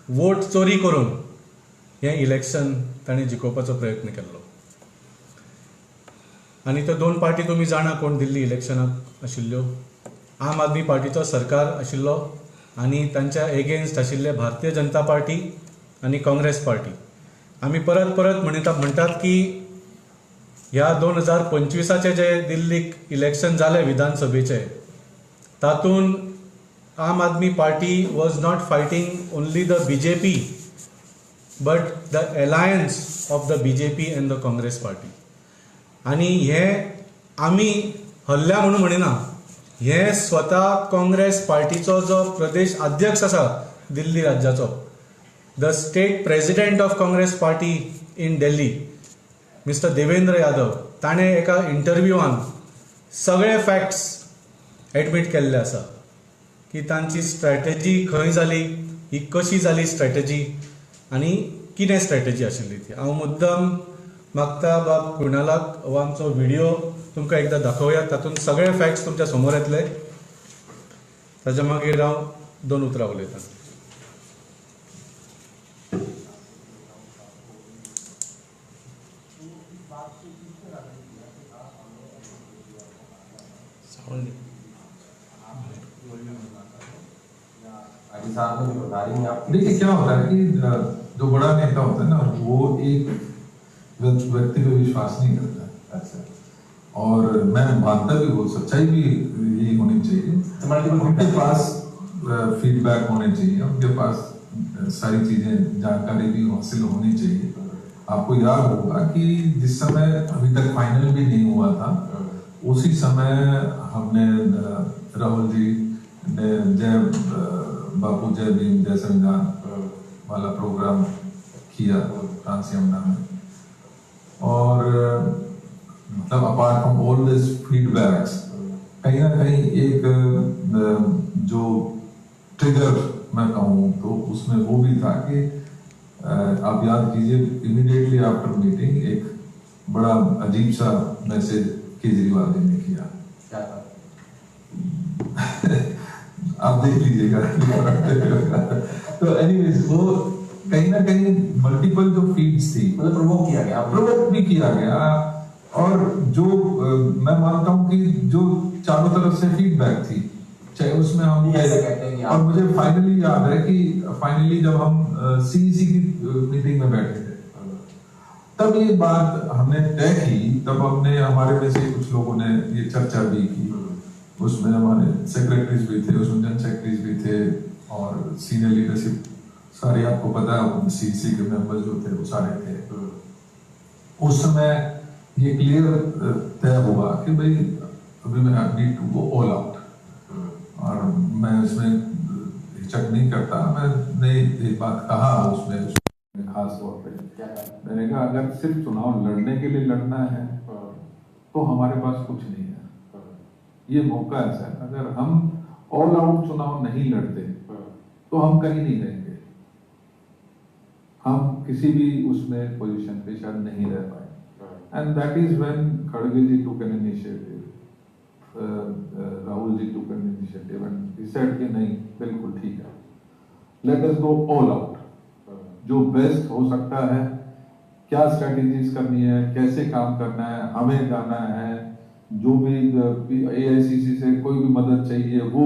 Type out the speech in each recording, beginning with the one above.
Vote चोरी करून हे इलेक्शन ताणें जिखोवपाचो प्रयत्न केल्लो. आनी त्यो दोन पार्टी तुमी जाणा कोण दिल्ली इलेक्शनाक आशिल्ल्यो. आम आदमी पार्टीचो सरकार आशिल्लो आनी तांच्या एगेन्स्ट आशिल्ले भारतीय जनता पार्टी आनी काँग्रेस पार्टी. आमी परत परत म्हणटात की ह्या 2025 जे दिल्लीक इलेक्शन जाले विधानसभेचे, तातूंत Aam Aadmi party was not fighting only the BJP but the alliance of the BJP and the Congress party. आनी हे आमी हल्ल्या म्हणून म्हणिना, हे स्वता काँग्रेस पार्टीचो जो प्रदेश अध्यक्ष आसा दिल्ली राज्याचो, the state president of Congress party in Delhi mister Devendra Yadav, ताणें एका इंटरव्यूआन सगळे फॅक्ट्स एडमीट केल्ले आसा की तांची स्ट्रॅटेजी खंय जाली, ही कशी जाली स्ट्रॅटेजी आनी कितें स्ट्रॅटेजी आशिल्ली ती. हांव मुद्दम मागता बाब कुणालाक हो आमचो व्हिडिओ तुमकां एकदां दाखोवया, तातूंत सगळे फॅक्ट्स तुमच्या समोर येतले. ताच्या मागीर हांव 2 उतरां उलयतां. देखिए क्या होता है कि जो बड़ा नेता होता है ना, वो एक व्यक्ति पे विश्वास नहीं करता है. अच्छा. और मैं मानता भी, वो सच्चाई भी यही होनी चाहिए. उनके पास फीडबैक होने चाहिए, उनके पास सारी चीजें जानकारी भी हासिल होनी चाहिए. आपको याद होगा कि जिस समय अभी तक फाइनल भी नहीं हुआ था, उसी समय हमने राहुल जी ने जय बापू जय भीम जय संविधान वाला प्रोग्राम किया फ्रांस यमुना में. और मतलब apart from all this feedbacks, कहीं ना कहीं एक जो ट्रिगर मैं कहूँ तो उसमें वो भी था कि आप याद कीजिए, इमीडिएटली आफ्टर मीटिंग एक बड़ा अजीब सा मैसेज केजरीवाल जी ने किया. क्या था? आप देख लीजिएगा. तो एनीवेज वो कहीं ना कहीं मल्टीपल जो फीड्स थी, मतलब प्रोवोक भी किया गया. और जो मैं मानता हूँ कि जो चारों तरफ से फीडबैक थी, चाहे उसमें हम और मुझे फाइनली याद है कि फाइनली जब हम CEC की मीटिंग में बैठे थे, तब ये बात हमने तय की. तब हमने, हमारे में से कुछ लोगों ने ये चर्चा भी की. उसमें हमारे सेक्रेटरीज भी थे, उसमें जनरल सेक्रेटरीज भी थे और सीनियर लीडरशिप सारे, आपको पता है CEC के मेंबर्स जो थे वो सारे थे. उस समय ये क्लियर तय हुआ कि भाई अभी मैं need to go all out. और मैं इसमें हिचक नहीं करता. मैंने एक बात कहा उसमें खास तौर पे, मैंने कहा अगर सिर्फ चुनाव लड़ने के लिए लड़ना है तो हमारे पास कुछ नहीं है. ये मौका है सर. अगर हम ऑल आउट चुनाव नहीं लड़ते तो हम कहीं नहीं रहेंगे. हम किसी भी उसमें पोजीशन पे शायद नहीं रह पाए. एंड दैट इज व्हेन खड़गे ji took an initiative, Rahul ji took an initiative and he said कि नहीं, बिल्कुल ठीक है, let us go all out. जो बेस्ट हो सकता है, क्या स्ट्रेटेजीज करनी है, कैसे काम करना है, हमें जाना है. जो भी AICC से कोई भी मदद चाहिए वो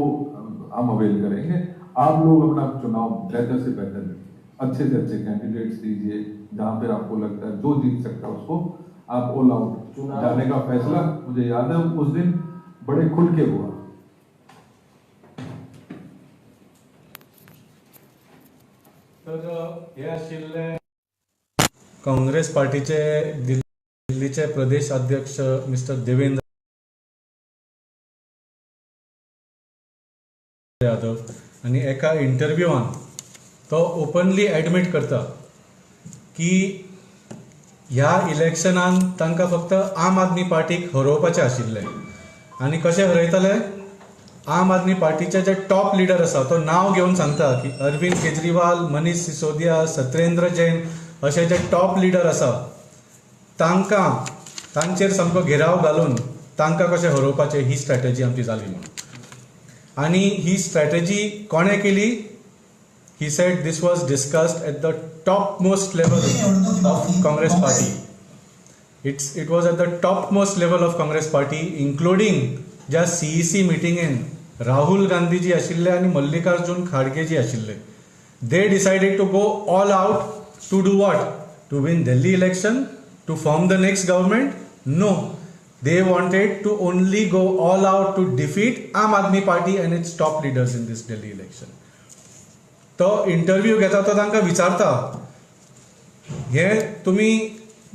हम अवेल करेंगे. आप लोग अपना चुनाव बेहतर से बेहतर, अच्छे से अच्छे कैंडिडेट्स दीजिए. जहां पे आपको लगता है जो जीत सकता है उसको आप ऑल आउट जाने का फैसला, मुझे याद है उस दिन बड़े खुल के हुआ. तर हे आशिल्ले काँग्रेस पार्टीचे दिल्लीचे प्रदेश अध्यक्ष मिस्टर देवेंद्र यादव. आणि एका इंटरव्यूआन तो ओपनली एडमिट करता की ह्या इलेक्शनान तांकां फक्त आम आदमी पार्टीक हरोवपाचें आशिल्लें. आनी कशें हरयतले? आम आदमी पार्टीचे जे टॉप लिडर आसा तो नांव घेवन सांगता की अरविंद केजरीवाल, मनीष सिसोदिया, सत्येंद्र जैन अशे जे टॉप लिडर आसा तांकां, तांचेर सामको घेराव घालून तांकां कशें हरोवपाचें, ही स्ट्रॅटेजी आमची जाली म्हणून. आनी ही स्ट्रॅटेजी कोणें केली? he said this was discussed at the topmost level of Congress party. It was at the topmost level of Congress party, including ज्या CEC meeting राहुल गांधी जी आशिल्ले आणि मल्लिकार्जुन खड़गे जी आशिल्ले. They decided to go all out to do what? To win Delhi election, to form the next government? No. They wanted to only go all out to defeat Aam Aadmi Party and its top leaders in this Delhi election. तो interview घेता तो तांकां विचारता, हे तुमी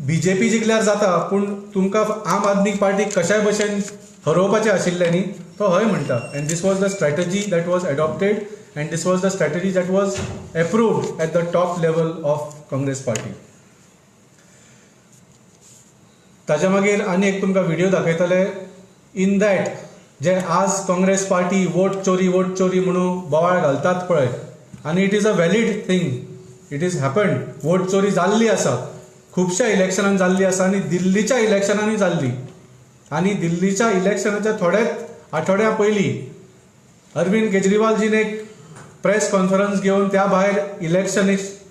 BJP जिखल्यार जाता, पूण तुमकां आम आदमी पार्टी कशाय भशेन हरोवपाचें आशिल्लें न्ही? तो हय म्हणटा. And this was the strategy that was adopted and this was the strategy that was approved at the top level of Congress party. ताच्या मागीर आनी एक तुमकां व्हिडिओ दाखयतले. इन दॅट जे आज काँग्रेस पार्टी वोट चोरी म्हणून बोवाळ घालतात पळय, आनी it is a valid thing, it is happened. Vote चोरी जाल्ली आसा, खुबश्या इलेक्शनान जाल्ली आसा आनी दिल्लीच्या इलेक्शनानूय जाल्ली. आनी दिल्लीच्या इलेक्शनाच्या थोड्याच आठवड्या पयलीं अरविंद केजरीवालजीन एक प्रेस कॉन्फरन्स घेवन त्या भायर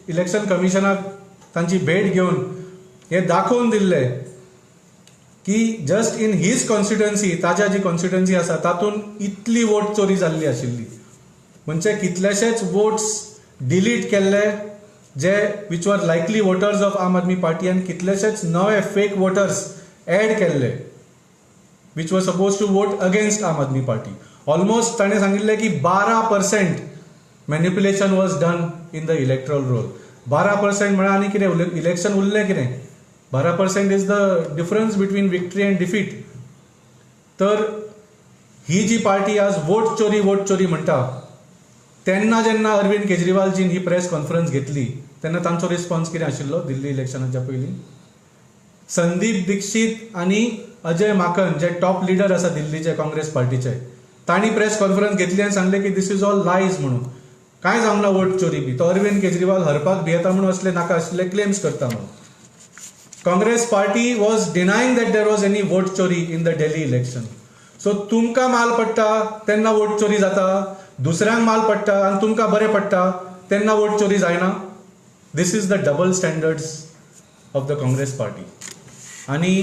इलेक्शन कमिशनाक तांची भेट घेवन हे दाखोवन दिल्लें की जस्ट इन हीज कॉन्स्टिट्युएन्सी, ताज्या जी कॉन्स्टिट्युएन्सी आसा तातूंत इतली वोट चोरी जाल्ली आशिल्ली. म्हणजे कितलेशेच वोट्स डिलीट केल्ले जे विच वर लायकली voters of Aam Aadmi party, आनी कितलेशेच नवे फेक वोटर्स एड केल्ले which were supposed to vote against Aam Aadmi party. Almost ताणें सांगिल्लें की 12% manipulation was done in the electoral roll. 12% म्हळ्यार आनी कितें, इलेक्शन उरलें कितें? 12% is the difference between victory and defeat. तर ही जी पार्टी आज वोट चोरी म्हणटा, तेन्ना जेन्ना अरविंद केजरीवालजीन ही प्रेस कॉन्फरन्स घेतली तेन्ना तांचो रिस्पॉन्स कितें आशिल्लो दिल्ली इलेक्शनाच्या पयलीं? संदीप दीक्षित आनी अजय माकन जे टॉप लिडर आसा दिल्लीचे काँग्रेस पार्टीचे, तांणी प्रेस कॉन्फरन्स घेतली आनी सांगलें की दिस इज ऑल लायज म्हणून, कांय जावंक ना वोट चोरी बी. तो अरविंद केजरीवाल हरपाक भियेता म्हणून असले नाका आशिल्ले क्लेम्स करता म्हणून. Congress party was denying that there was any vote chori in the Delhi election. So तुमकां माल पडटा तेन्ना वोट चोरी जाता, दुसऱ्यांक माल पडटा आनी तुमकां बरें पडटा तेन्ना वोट चोरी जायना. This is the double standards of the Congress party. आनी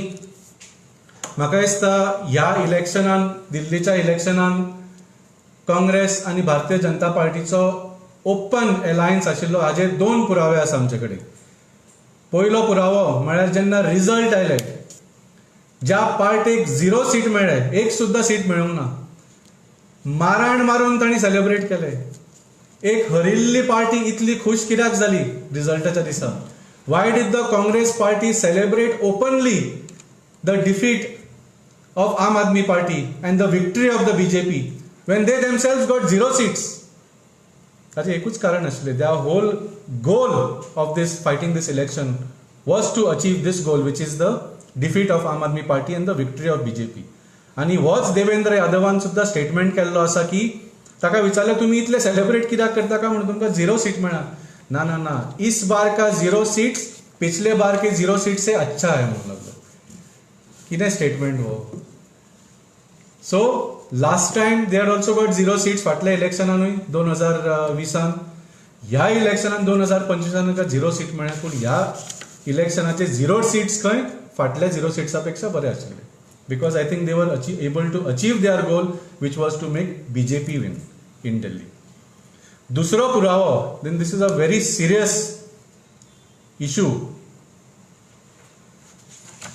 म्हाका दिसता ह्या इलेक्शनान, दिल्लीच्या इलेक्शनान काँग्रेस आनी भारतीय जनता पार्टीचो ओपन अलायन्स आशिल्लो हाचे 2 पुरावे आसा आमचे कडेन. पयलो पुरावो म्हळ्यार जेन्ना रिजल्ट आयले, ज्या पार्टीक 0 सीट मेळ्ळे, एक सुद्दां सीट मेळूंक ना, मारण मारून तांणी सेलिब्रेट केले. एक हरिल्ली पार्टी इतली खुश कित्याक जाली रिजल्टाच्या दिसा? Why did the Congress party celebrate openly the defeat of Aam Aadmi party and the victory of the BJP when they themselves got 0 seats? ताचें एकूच कारण आशिल्लें. their whole goal of this fighting this election was to achieve this goal, which is the defeat of Aam Aadmi Party and the victory of BJP. आणि होच देवेंद्र यादवान सुद्धा statement केल्लो आसा की ताका विचारलें तुमी इतले सेलिब्रेट कित्याक करता काय म्हणून तुमकां 0 सीट मेळ्ळा. ना, इस बार का 0 सीट्स पिछले बार के 0 सीट से अच्छा है म्हणून लागलो. कितें स्टेटमेंट हो? So last time they are also got 0 seats फाटल्या इलेक्शनानूय 2020. ह्या इलेक्शनान 2025 ताका 0 सीट मेळ्ळ्या, पूण ह्या इलेक्शनाचे 0 सीट्स खंय फाटल्या 0 सीट्सा पेक्षा बरे आशिल्ले. Because I think they were able to achieve their goal which was to make BJP win in Delhi. दुसरो पुरावो, then this is a very serious issue.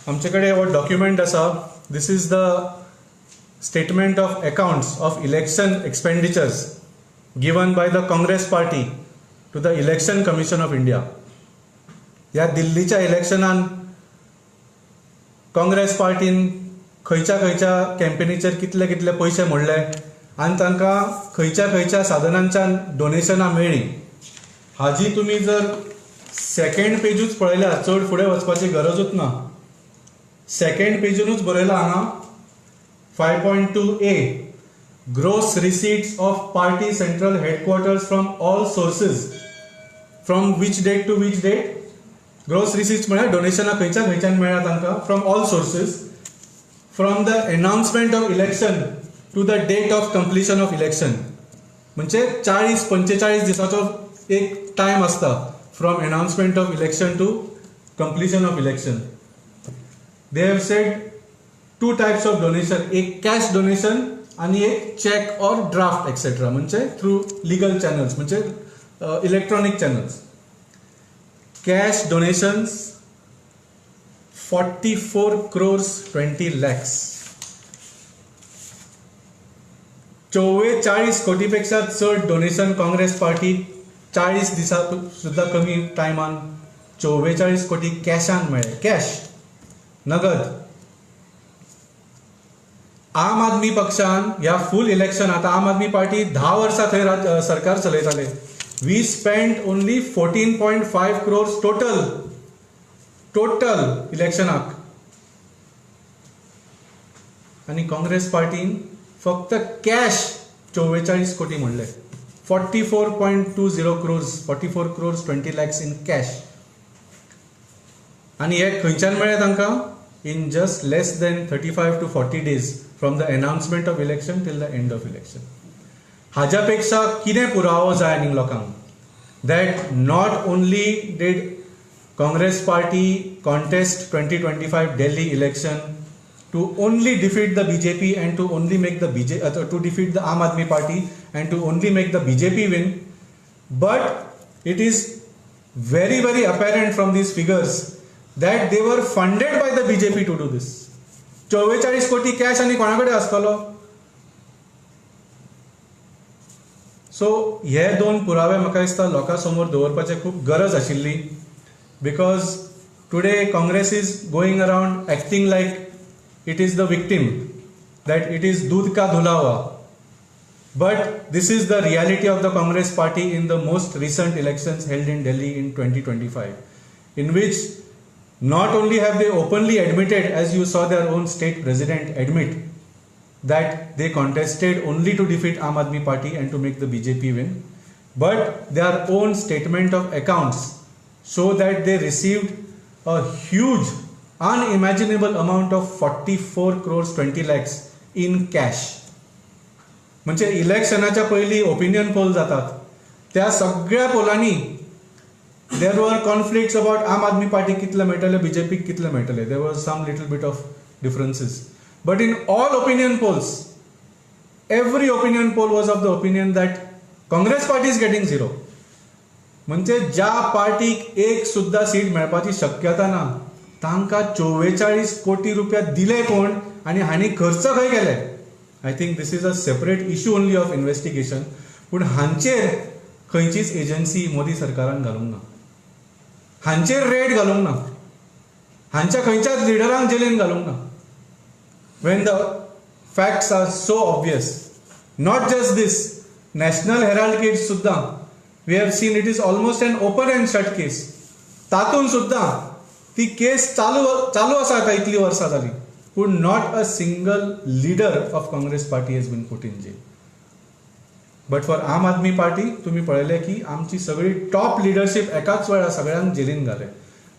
आमचे कडेन हो डॉक्युमेंट आसा. This is the statement of accounts of election expenditures given by the Congress party to the Election Commission of India. ह्या दिल्लीच्या इलेक्शनान काँग्रेस पार्टीन खंयच्या कॅम्पेनीचेर कितले पयशे मोडले आनी तांकां खंयच्या साधनांच्यान डोनेशनां मेळ्ळी, हाजी तुमी जर सेकंड पेजूच पळयल्यार चड फुडें वचपाची गरजूच ना. सेकंड पेजूनच बरयलां हांगा 5.2a gross receipts of party central headquarters from all sources from which date to which date? Gross receipts म्हळ्यार डोनेशनां खंयच्यान मेळ्ळ्या तांकां from all sources from the announcement of election to the date of completion of election. म्हणजे 40-45 दिसाचो एक time असता from announcement of election to completion of election. They have said 2 types of donation, एक cash donation आणि एक cheque or draft etcetera, म्हणजे through legal channels, म्हणजे electronic channels. Cash donations 44 crores 20 lakhs. 44 कोटीपेक्षा चड डोनेशन काँग्रेस पार्टी 40 दिसा सुद्धा कमी टायमान 44 कोटी कॅशान मेळ्ळे, कॅश, नगद. आम आदमी पक्षान ह्या फूल इलेक्शन, आता आम आदमी पार्टी 10 वर्सां थंय सरकार चलयताले. We spend only 14.5 crores total इलेक्शनाक, आणि काँग्रेस पार्टीन फक्त कॅश 44 कोटी म्हणले. 44.20 crores, 44 crores 20 lakhs in cash. आणि हे खंयच्यान मेळ्ळे तांकां? In just less than 35 to 40 days from the announcement of election till the end of election. हाज्या पेक्षा कितें पुरावो जाय आनीक लोकांक? That not only did Congress party contest 2025 Delhi election to only defeat the BJP and to only make the to defeat the Aam Aadmi Party and to only make the BJP win, but it is very very apparent from these figures that they were funded by the BJP to do this. 44 कोटी cash आणि कोणाकडे आसतलो? So हे 2 पुरावे म्हाका दिसता लोकां समोर दवरपाचे खूब गरज आशिल्ली. Because today Congress is going around acting like it is the victim, that it is दूध का धुला हुआ. But this is the reality of the Congress party in the most recent elections held in Delhi in 2025, in which not only have they openly admitted, as you saw their own state president admit, that they contested only to defeat Aam Aadmi Party and to make the BJP win, but their own statement of accounts show that they received a huge, unimaginable amount of 44 crores 20 lakhs in cash. म्हणजे इलेक्शनाच्या पयलीं opinion poll जातात, त्या सगळ्या पोलांनी देर वर conflicts about आम Aadmi party कितले मेळटले, बीजेपीक कितले मेळटले. There was some little bit of differences, but in all opinion polls, every opinion poll was of the opinion that Congress party is getting 0. म्हणजे ज्या पार्टीक एक सुद्धा सीट मेळपाची शक्यता ना तांकां 44 कोटी रुपया दिले कोण आणि हांणी खर्च खंय केले? I think this is a separate issue only of investigation. पूण हांचेर खंयचीच एजन्सी मोदी सरकारान घालूंक ना, हांचेर रेड घालूंक ना, हांच्या खंयच्याच लिडरांक जेलीन घालूंक ना. When the facts are so obvious. Not just this, National Herald case सुद्धा we have seen it is almost an open and shut case. तातून सुद्धा ती केस चालू आसा आता इतली वर्सां जाली, पूण not a single leader of Congress party has been put in jail. But for Aam Aadmi party तुम्ही पळयले की आमची सगळी टॉप लिडरशीप एकाच वेळा सगळ्यांक जेलीन घाले,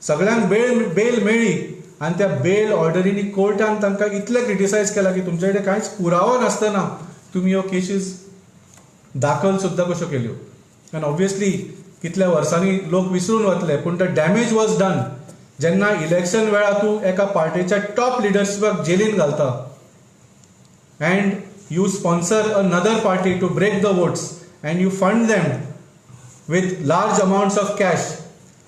सगळ्यांक बेल मेळ्ळी, आणि त्या बेल ऑर्डरीनी कोर्टान तांकां इतले क्रिटिसायज केला की तुमचे कडेन कांयच पुरावो नासतना तुम्ही ह्यो केसीस दाखल सुद्धा कश्यो केल्यो. And obviously कितल्या वर्सांनी लोक विसरून वतले, पूण द डॅमेज वॉज डन. जेन्ना इलेक्शन वेळा तूं एका पार्टीच्या टॉप लिडरशिपाक जेलीन घालता and you sponsor another party to break the votes and you fund them with large amounts of cash,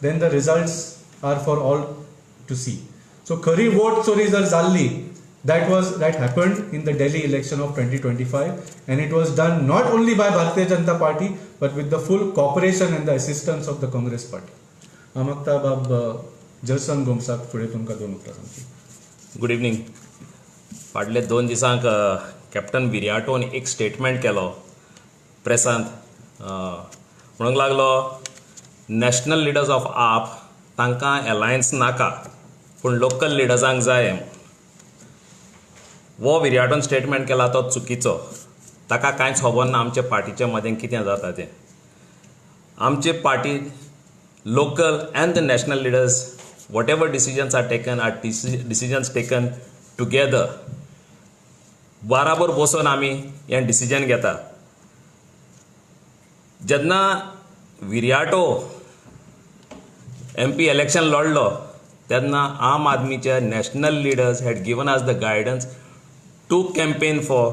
then the results are for all to see. So खरी vote चोरी जर जाल्ली, that happened in the Delhi election of 2025, and it was done not only by Bharatiya Janata Party but with the full cooperation and the assistance of the Congress Party. Amakta Bab Jalsan Gomsak फुडें तुमकां 2 उतरां सांगतली. Good evening. फाटले 2 दिसांक captain विराटोन एक statement केलो प्रेसांत. म्हणूंक लागलो national leaders of आप तांकां अलायन्स नाका पूण लोकल लिडर्सांक जाय. वो विराटोन स्टेटमेंट केला तो चुकीचो. ताका कांयच खबर ना आमच्या पार्टीच्या मदें कितें जाता तें. आमचे party local and the national leaders whatever decisions are taken are decisions taken together. बराबर बसून आमी हें डिसिजन घेता. जेन्ना विरयाटो MP इलेक्शन लढलो तेन्ना आम आदमीचे national leaders had given us the guidance to campaign for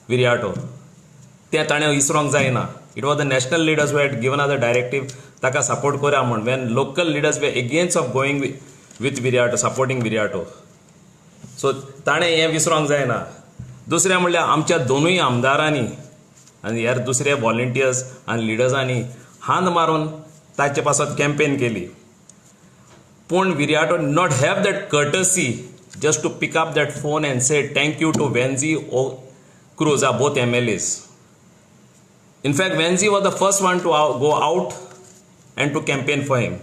Viriato. तें ताणें विसरोंक जायना. It was the national leaders who had given us the directive ताका सपोर्ट करा म्हूण. When local leaders were against of going with Viriato, supporting Viriato. So ताणें हें विसरोंक जायना. दुसरें म्हणल्यार आमच्या दोनूय आमदारांनी आनी ह्यार दुसरे व्हॉलंटियर्स आनी लिडर्सांनी हांद मारून ताचे पासत कॅम्पेन केली. पूण Viriato not have that courtesy just to pick up that phone and say thank you to Venzy or Cruz are both MLAs. In fact, Venzi was the first one to go out and to campaign for him.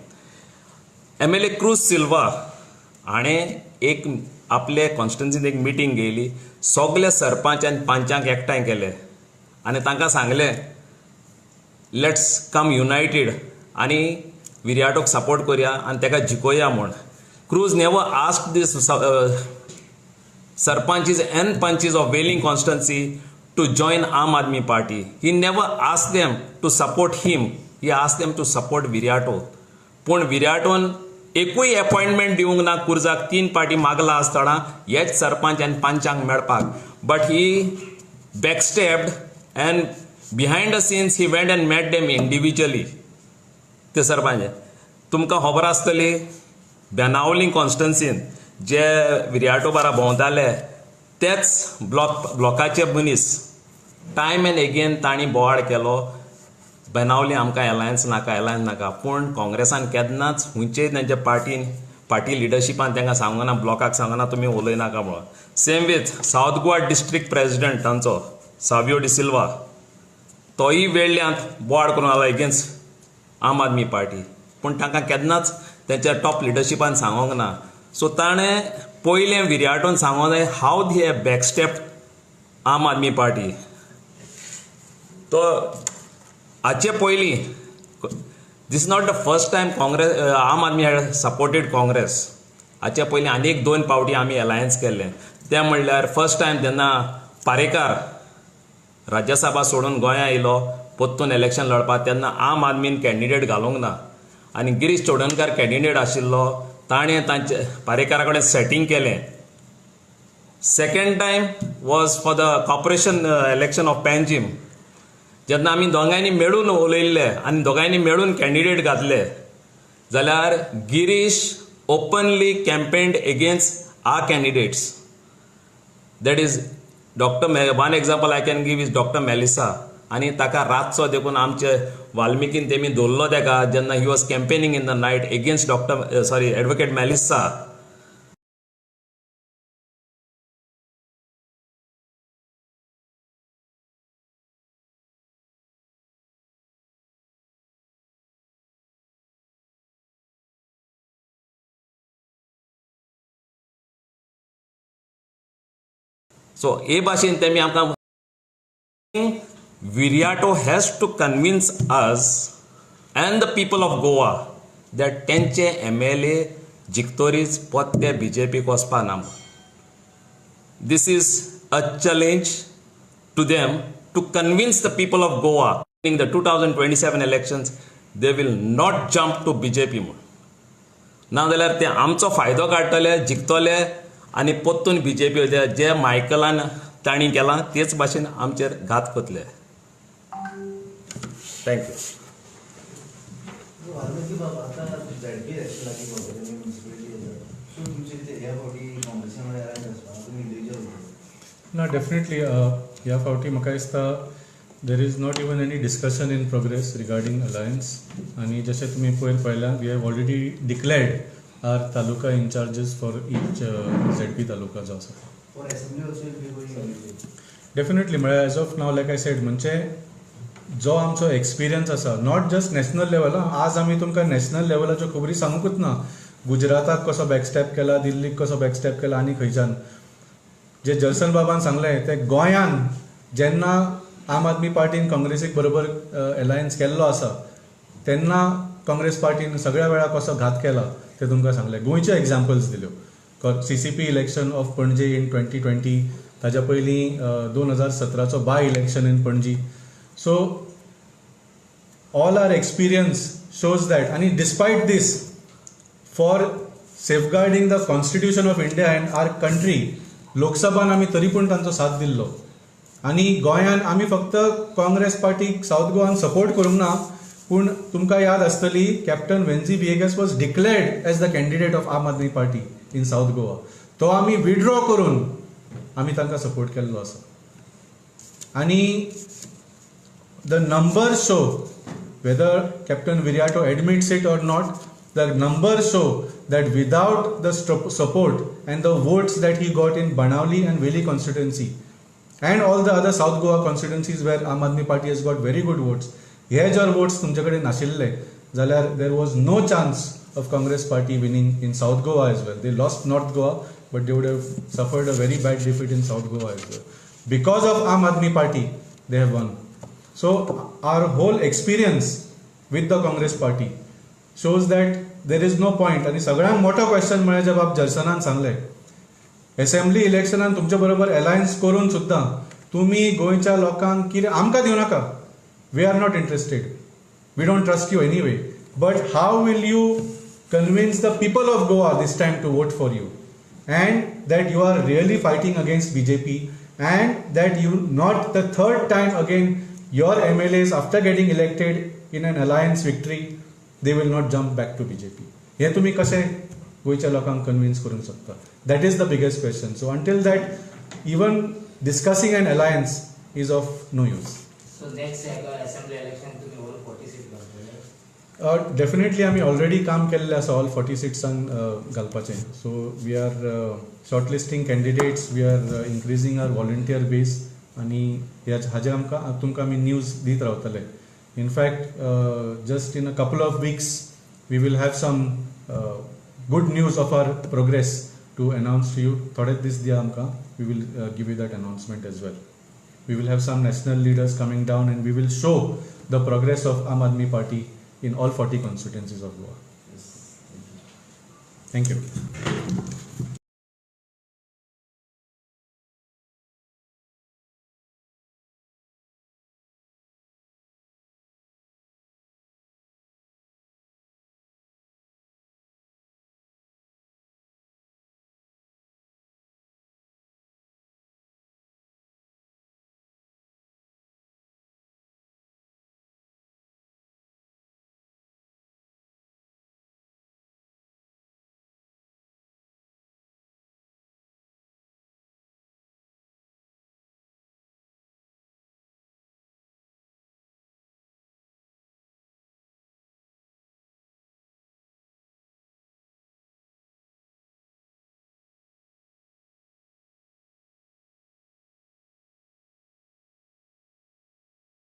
MLA Cruz Silva हाणें एक आपले कॉन्स्टिट्युन्सींत एक meeting घेयली. सगळे सरपंच आनी पंचांक एकठांय केले आनी तांकां सांगलें लेट्स कम युनायटेड आनी विरयाटोक सपोर्ट करया आनी ताका जिखोवया म्हूण. Cruz never asked these sarpanches and panches of Velim constituency to join Aam Aadmi Party. He never asked them to support him. He asked them to support Viryato. पूण विरयाटोन एकूय अपॉइंटमेंट दिवंक ना कुर्जाक. 3 पार्टी मागला आसतना हेच सरपंच आनी पंचांक मेळपाक. But he backstepped and behind the scenes he went and met them individually. ते सरपंच तुमकां खबर आसतली बेनावली कॉन्स्टिट्युन्सीन जे विरयाटो बारा भोंवताले तेच ब्लॉकाचे मनीस टायम एंड एगेन तांणी बोवाळ केलो बेनावली आमकां एलायन्स नाका. पूण काँग्रेसान केन्नाच खंयचेय तांच्या पार्टी लिडरशिपान तांकां सांगूंक ना, ब्लॉकाक सांगना तुमी उलयनाका म्हणून. Same with south Goa district president तांचो सावियो डिसिल्वा तोय वेळ्ळ्यांत बोवाळ करून आला एगेन्स्ट आम आदमी पार्टी. पूण तांकां केन्नाच तांच्या टॉप लिडरशिपान सांगोंक ना. सो ताणें पयलें विरयाटोन सांगोंक जाय हाव दे हॅव बॅकस्टेप्ड आम आदमी पार्टी. तो हाचे पयलीं दीस is not the first time Congress Aam Aadmi had supported Congress. हाचे पयलीं आनी 1-2 पावटी आमी एलायन्स केल्लें. तें म्हणल्यार फर्स्ट टायम जेन्ना पारेकार राज्यसभा सोडून गोंया येयलो पोत्तून इलेक्शन लडपाक तेन्ना आम आदमीन कॅन्डिडेट घालूंक ना आनी गिरीश चोडणकर कॅन्डिडेट आशिल्लो. ताणें तांचे पारेकारा कडेन सेटींग केलें. Second time was for the corporation election of Panjim जेन्ना आमी दोगांयनी मेळून उलयल्ले आनी दोगांयनी मेळून कॅन्डिडेट घातले जाल्यार Girish openly campaigned against our candidates. That is one example I can give is doctor Melissa. आनी ताका रातचो देखून आमचे वाल्मिकीन तेमी दवरलो ताका जेन्ना he was campaigning in the night against advocate Melissa. So हे भाशेन तेमी आमकां Viryato has to convince us and the people of Goa that तेंचे MLA जिखतोरीच पोत्ते BJPक वचपा ना. This is a challenge to them to convince the people of Goa in the 2027 elections they will not jump to BJP म्हूण. नाजाल्यार ते आमचो फायदो काडटले, जिखतले आनी पोत्तून BJP वयतले. जे मायकलान तांणी केलां तेच भाशेन आमचेर घात करतले. थँक्यू. ना डेफिनेटली ह्या फावटी म्हाका दिसता there is not even any discussion in progress regarding alliance. आनी जशें तुमी पयल्या we have already declared our taluka incharges for each ZP taluka जो आसा. डेफिनेटली म्हळ्यार as of now like I said म्हणजे जो आमचो एक्सपिरियन्स आसा नॉट जस्ट नॅशनल लेवल. आज आमी तुमकां नॅशनल लेवलाच्यो खबरी सांगूंकूच ना. गुजराताक कसो बॅकस्टॅप केला, दिल्लीक कसो बॅकस्टॅप केला आनी खंयच्यान. जे जर्सन बाबान सांगलें ते गोंयान जेन्ना आम आदमी पार्टीन काँग्रेसीक बरोबर एलायन्स केल्लो आसा तेन्ना काँग्रेस पार्टीन सगळ्या वेळार कसो घात केला ते तुमकां सांगलें. गोंयच्यो एग्जाम्पल्स दिल्यो. CCP election of Panaji in 2020, ताच्या पयलीं 2017चो by election in Panaji. So all our experience shows that, and despite this, for safeguarding the constitution of India and our country, लोकसभान आमी तरी पूण तांचो साथ दिल्लो. आनी गोंयान आमी फक्त काँग्रेस पार्टीक साऊथ गोवान सपोर्ट करूंक ना, पूण तुमकां याद आसतली captain Venzy Viegas was declared as the candidate of Aam Aadmi Party in South Goa. तो आमी विड्रॉ करून आमी तांकां सपोर्ट केल्लो आसा. आनी the numbers show, whether Captain Viriato admits it or not, the numbers show that without the support and the votes that he got in Banavali and Veli constituency and all the other South Goa constituencies where Aam Aadmi Party has got very good votes, हे जर votes तुमचे कडेन नाशिल्ले जाल्यार there was no chance of Congress party winning in South Goa as well. They lost North Goa, but they would have suffered a very bad defeat in South Goa as well. Because of Aam Aadmi Party, they have won. So our whole experience with the Congress party shows that there is no point. आणि सगळ्यांत मोठा question म्हणजे जे बाब जर्सनान सांगले, assembly इलेक्शनान तुमचे बरोबर alliance करून सुद्दां तुम्ही गोंयच्या लोकांक कितें आमकां दिवं नाका. We are not interested, we don't trust you anyway. But how will you convince the people of Goa this time to vote for you, and that you are really fighting against BJP, and that you not the third time again your MLAs after getting elected in an alliance victory, they will not jump back to BJP. हे तुम्ही कसे गोयच्या लोकांक convince करूंक शकता? That is the biggest question. So until that, even discussing an alliance is of no use. So next assembly election तुम्ही all 40 seats घालतले? Definitely आम्ही already काम केल्लें आसा all 40 seatsan घालपाचें. So we are shortlisting candidates, we are increasing our volunteer base, आणि हाजेर आमकां तुमकां आमी न्यूज दीत रावतले. In fact, just in a couple of weeks we will have some good news of our progress to announce to you. थोडेच दीस दिया आमकां, we will give you that announcement as well. We will have some national leaders coming down and we will show the progress of Aam Aadmi Party in all 40 constituencies of Goa. Thank you.